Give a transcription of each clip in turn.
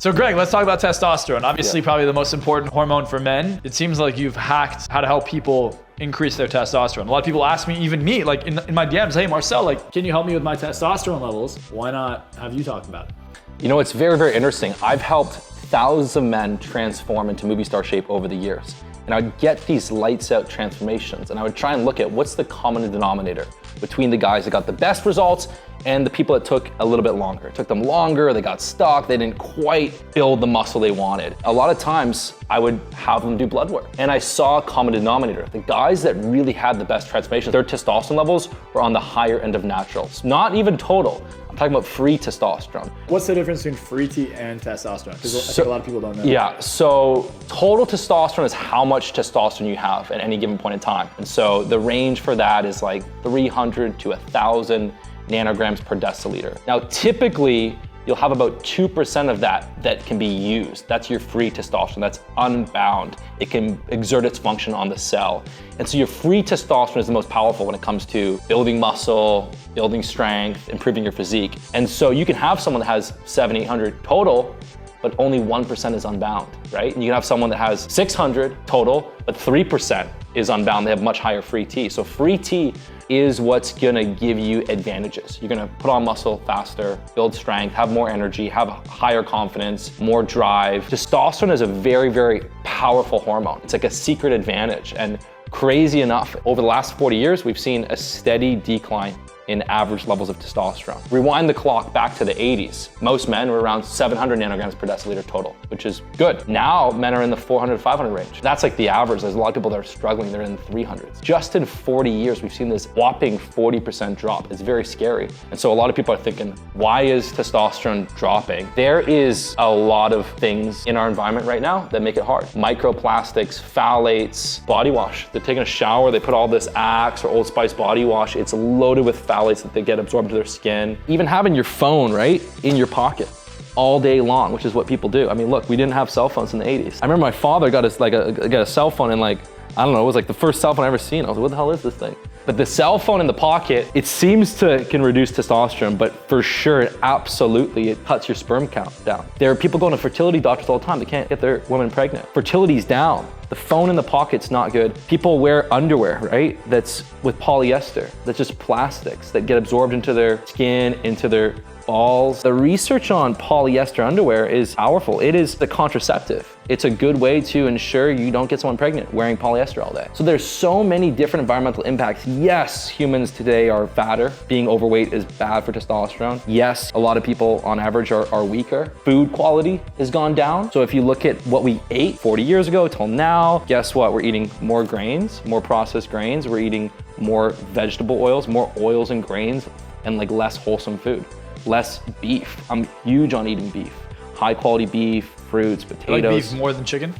So Greg, let's talk about testosterone. Obviously, probably the most important hormone for men. It seems like you've hacked how to help people increase their testosterone. A lot of people ask me, even me, like in my DMs, hey Marcel, like, can you help me with my testosterone levels? Why not have you talk about it? You know, it's very, very interesting. I've helped thousands of men transform into movie star shape over the years. And I would get these lights out transformations and I would try and look at what's the common denominator between the guys that got the best results and the people that took a little bit longer. It took them longer, they got stuck, they didn't quite build the muscle they wanted. A lot of times I would have them do blood work and I saw a common denominator. The guys that really had the best transformations, their testosterone levels were on the higher end of naturals, not even total. I'm talking about free testosterone. What's the difference between free T and testosterone? Because I think a lot of people don't know. Yeah, so total testosterone is how much testosterone you have at any given point in time. And so the range for that is like 300 to 1,000 nanograms per deciliter. Now, typically, you'll have about 2% of that can be used. That's your free testosterone, that's unbound. It can exert its function on the cell. And so your free testosterone is the most powerful when it comes to building muscle, building strength, improving your physique. And so you can have someone that has 700, 800 total, but only 1% is unbound, right? And you can have someone that has 600 total, but 3% is unbound. They have much higher free T. So free T is what's gonna give you advantages. You're gonna put on muscle faster, build strength, have more energy, have higher confidence, more drive. Testosterone is a very, very powerful hormone. It's like a secret advantage. And crazy enough, over the last 40 years, we've seen a steady decline in average levels of testosterone. Rewind the clock back to the 80s. Most men were around 700 nanograms per deciliter total, which is good. Now, men are in the 400, 500 range. That's like the average. There's a lot of people that are struggling, they're in the 300s. Just in 40 years, we've seen this whopping 40% drop. It's very scary. And so a lot of people are thinking, why is testosterone dropping? There is a lot of things in our environment right now that make it hard. Microplastics, phthalates, body wash. They're taking a shower, they put all this Axe or Old Spice body wash. It's loaded with phthalates that they get absorbed into their skin. Even having your phone, right, in your pocket all day long, which is what people do. I mean, look, we didn't have cell phones in the 80s. I remember my father got a cell phone and like, I don't know, it was like the first cell phone I ever seen. I was like, what the hell is this thing? But the cell phone in the pocket, it seems can reduce testosterone, but for sure, absolutely, it cuts your sperm count down. There are people going to fertility doctors all the time. They can't get their women pregnant. Fertility's down. The phone in the pocket's not good. People wear underwear, right? That's with polyester. That's just plastics that get absorbed into their skin, into their balls. The research on polyester underwear is powerful. It is the contraceptive. It's a good way to ensure you don't get someone pregnant wearing polyester all day. So there's so many different environmental impacts. Yes, humans today are fatter. Being overweight is bad for testosterone. Yes, a lot of people on average are weaker. Food quality has gone down. So if you look at what we ate 40 years ago till now, guess what? We're eating more grains, more processed grains. We're eating more vegetable oils, more oils and grains, and like less wholesome food. Less beef. I'm huge on eating beef. High quality beef, fruits, potatoes. You like beef more than chicken?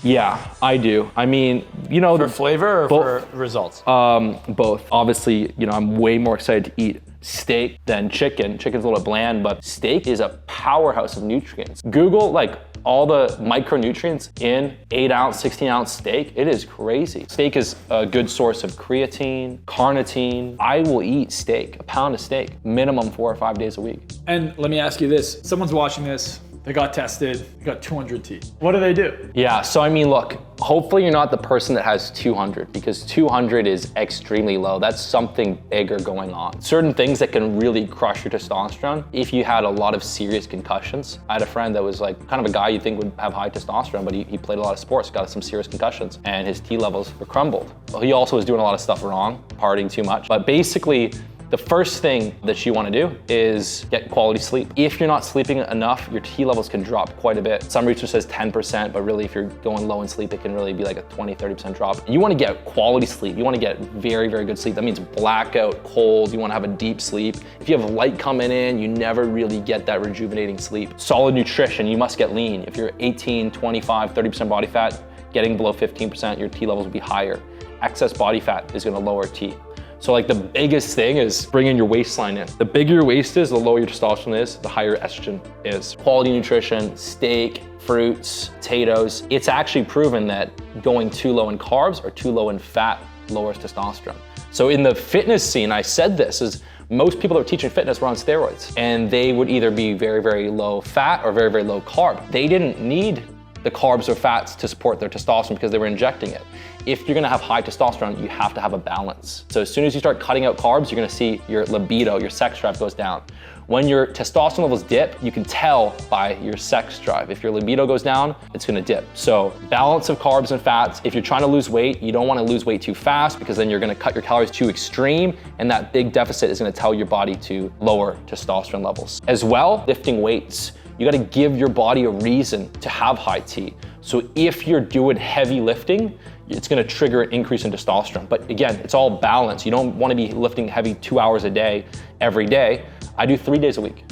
Yeah, I do. I mean, you know, for flavor or for results? Both. Obviously, you know, I'm way more excited to eat steak than chicken. Chicken's a little bit bland, but steak is a powerhouse of nutrients. Google like all the micronutrients in 8-ounce, 16-ounce steak. It is crazy. Steak is a good source of creatine, carnitine. I will eat steak, a pound of steak, minimum 4 or 5 days a week. And let me ask you this, someone's watching this, they got tested, they got 200 T. What do they do? Yeah, so I mean, look, hopefully you're not the person that has 200 because 200 is extremely low. That's something bigger going on. Certain things that can really crush your testosterone. If you had a lot of serious concussions, I had a friend that was like kind of a guy you think would have high testosterone, but he played a lot of sports, got some serious concussions, and his T levels were crumbled. Well, he also was doing a lot of stuff wrong, partying too much. But basically, the first thing that you want to do is get quality sleep. If you're not sleeping enough, your T levels can drop quite a bit. Some research says 10%, but really if you're going low in sleep, it can really be like a 20, 30% drop. You want to get quality sleep. You want to get very, very good sleep. That means blackout, cold. You want to have a deep sleep. If you have light coming in, you never really get that rejuvenating sleep. Solid nutrition. You must get lean. If you're 18, 25, 30% body fat, getting below 15%, your T levels will be higher. Excess body fat is going to lower T. So like the biggest thing is bringing your waistline in. The bigger your waist is, the lower your testosterone is, the higher estrogen is. Quality nutrition, steak, fruits, potatoes. It's actually proven that going too low in carbs or too low in fat lowers testosterone. So in the fitness scene, I said this, is most people that were teaching fitness were on steroids, and they would either be very, very low fat or very, very low carb. They didn't need the carbs or fats to support their testosterone because they were injecting it. If you're gonna have high testosterone, you have to have a balance. So as soon as you start cutting out carbs, you're gonna see your libido, your sex drive goes down. When your testosterone levels dip, you can tell by your sex drive. If your libido goes down, it's gonna dip. So balance of carbs and fats. If you're trying to lose weight, you don't wanna lose weight too fast because then you're gonna cut your calories too extreme, and that big deficit is gonna tell your body to lower testosterone levels. As well, lifting weights. You gotta give your body a reason to have high T. So if you're doing heavy lifting, it's gonna trigger an increase in testosterone. But again, it's all balance. You don't wanna be lifting heavy 2 hours a day, every day. I do 3 days a week.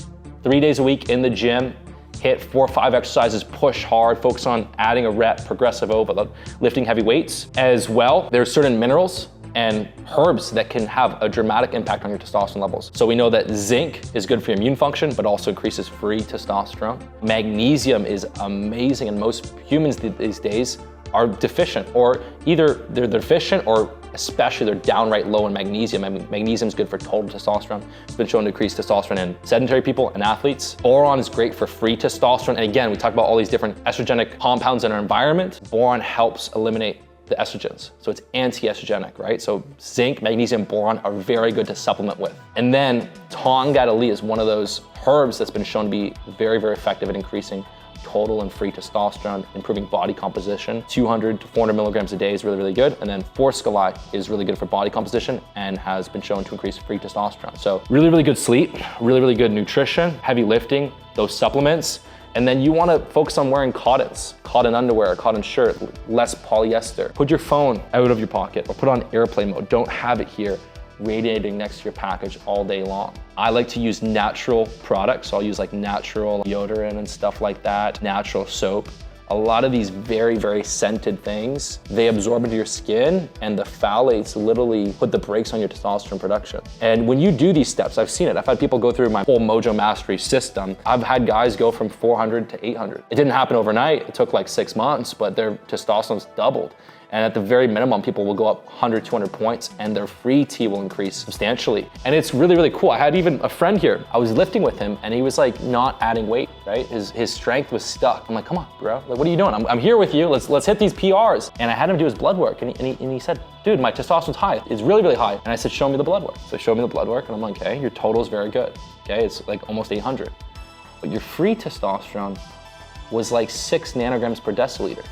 3 days a week in the gym, hit 4 or 5 exercises, push hard, focus on adding a rep, progressive overload, lifting heavy weights. As well, there's certain minerals and herbs that can have a dramatic impact on your testosterone levels. So we know that zinc is good for your immune function, but also increases free testosterone. Magnesium is amazing, and most humans these days are deficient, or either they're deficient or especially they're downright low in magnesium. Magnesium is good for total testosterone. It's been shown to increase testosterone in sedentary people and athletes. Boron is great for free testosterone. And again, we talk about all these different estrogenic compounds in our environment. Boron helps eliminate the estrogens. So it's anti-estrogenic, right? So zinc, magnesium, boron are very good to supplement with. And then Tongkat Ali is one of those herbs that's been shown to be very, very effective at increasing total and free testosterone, improving body composition. 200 to 400 milligrams a day is really, really good. And then Forskolai is really good for body composition and has been shown to increase free testosterone. So really, really good sleep, really, really good nutrition, heavy lifting, those supplements. And then you wanna focus on wearing cottons, cotton underwear, cotton shirt, less polyester. Put your phone out of your pocket or put on airplane mode. Don't have it here radiating next to your package all day long. I like to use natural products. So I'll use like natural deodorant and stuff like that, natural soap. A lot of these very, very scented things, they absorb into your skin, and the phthalates literally put the brakes on your testosterone production. And when you do these steps, I've seen it. I've had people go through my whole Mojo Mastery system. I've had guys go from 400 to 800. It didn't happen overnight. It took like 6 months, but their testosterone's doubled. And at the very minimum, people will go up 100, 200 points, and their free T will increase substantially. And it's really, really cool. I had even a friend here, I was lifting with him, and he was like not adding weight, right? His strength was stuck. I'm like, come on, bro, like, what are you doing? I'm here with you, let's hit these PRs. And I had him do his blood work, and he said, dude, my testosterone's high. It's really, really high. And I said, show me the blood work. So he showed me the blood work, and I'm like, okay, your total is very good. Okay, it's like almost 800. But your free testosterone was like 6 nanograms per deciliter.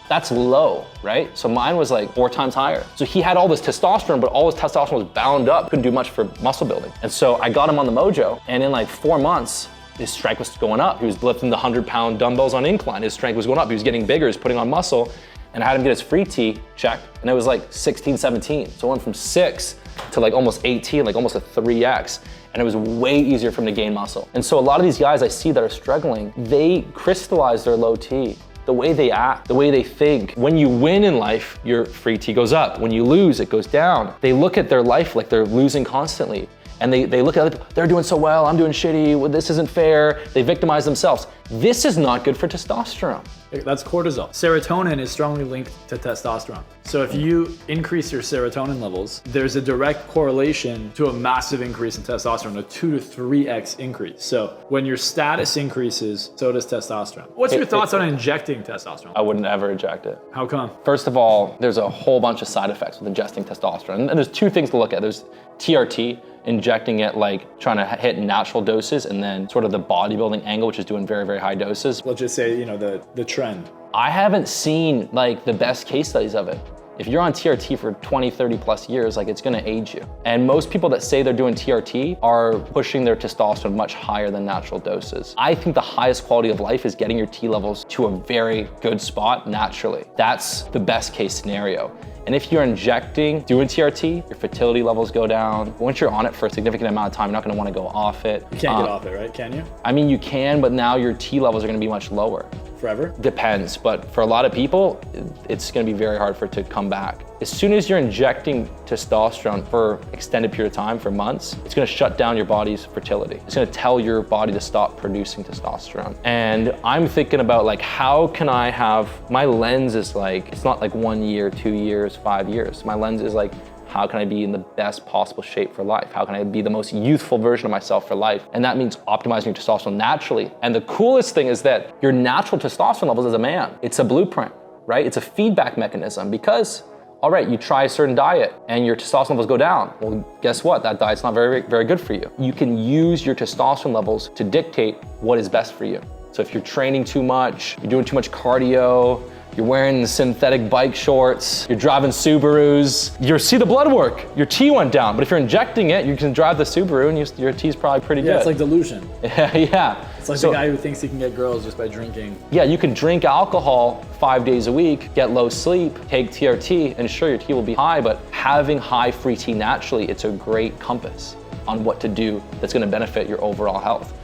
That's low, right? So mine was like 4 times higher. So he had all this testosterone, but all his testosterone was bound up, couldn't do much for muscle building. And so I got him on the Mojo, and in like 4 months, his strength was going up. He was lifting the 100-pound dumbbells on incline. His strength was going up. He was getting bigger, he was putting on muscle, and I had him get his free T checked, and it was like 16, 17. So it went from 6 to like almost 18, like almost a 3X. And it was way easier for him to gain muscle. And so a lot of these guys I see that are struggling, they crystallize their low T. The way they act, the way they think. When you win in life, your free T goes up. When you lose, it goes down. They look at their life like they're losing constantly. And they look at other people, they're doing so well, I'm doing shitty, well, this isn't fair. They victimize themselves. This is not good for testosterone. That's cortisol. Serotonin is strongly linked to testosterone. So if you increase your serotonin levels, there's a direct correlation to a massive increase in testosterone, a 2 to 3x increase. So when your status increases, so does testosterone. What's your thoughts on injecting testosterone? I wouldn't ever inject it. How come? First of all, there's a whole bunch of side effects with ingesting testosterone. And there's 2 things to look at. There's TRT, injecting it like trying to hit natural doses, and then sort of the bodybuilding angle, which is doing very, very high doses. Let's just say, the trend. I haven't seen like the best case studies of it. If you're on TRT for 20, 30 plus years, like it's gonna age you. And most people that say they're doing TRT are pushing their testosterone much higher than natural doses. I think the highest quality of life is getting your T levels to a very good spot naturally. That's the best case scenario. And if you're injecting, doing TRT, your fertility levels go down. Once you're on it for a significant amount of time, you're not gonna wanna go off it. You can't get off it, right? Can you? I mean, you can, but now your T levels are gonna be much lower. Forever? Depends, but for a lot of people, it's gonna be very hard for it to come back. As soon as you're injecting testosterone for extended period of time, for months, it's gonna shut down your body's fertility. It's gonna tell your body to stop producing testosterone. And I'm thinking about like, how can I have, my lens is like, it's not like 1 year, 2 years, 5 years. My lens is like, How can I be in the best possible shape for life? How can I be the most youthful version of myself for life? And that means optimizing your testosterone naturally. And the coolest thing is that your natural testosterone levels as a man, it's a blueprint, right? It's a feedback mechanism because, all right, you try a certain diet and your testosterone levels go down. Well, guess what? That diet's not very, very good for you. You can use your testosterone levels to dictate what is best for you. So if you're training too much, you're doing too much cardio, you're wearing synthetic bike shorts, you're driving Subarus, you see the blood work, your T went down. But if you're injecting it, you can drive the Subaru and your T's probably pretty good. Yeah, it's like delusion. Yeah. It's like the guy who thinks he can get girls just by drinking. Yeah, you can drink alcohol 5 days a week, get low sleep, take TRT, and sure, your T will be high, but having high free T naturally, it's a great compass on what to do that's gonna benefit your overall health.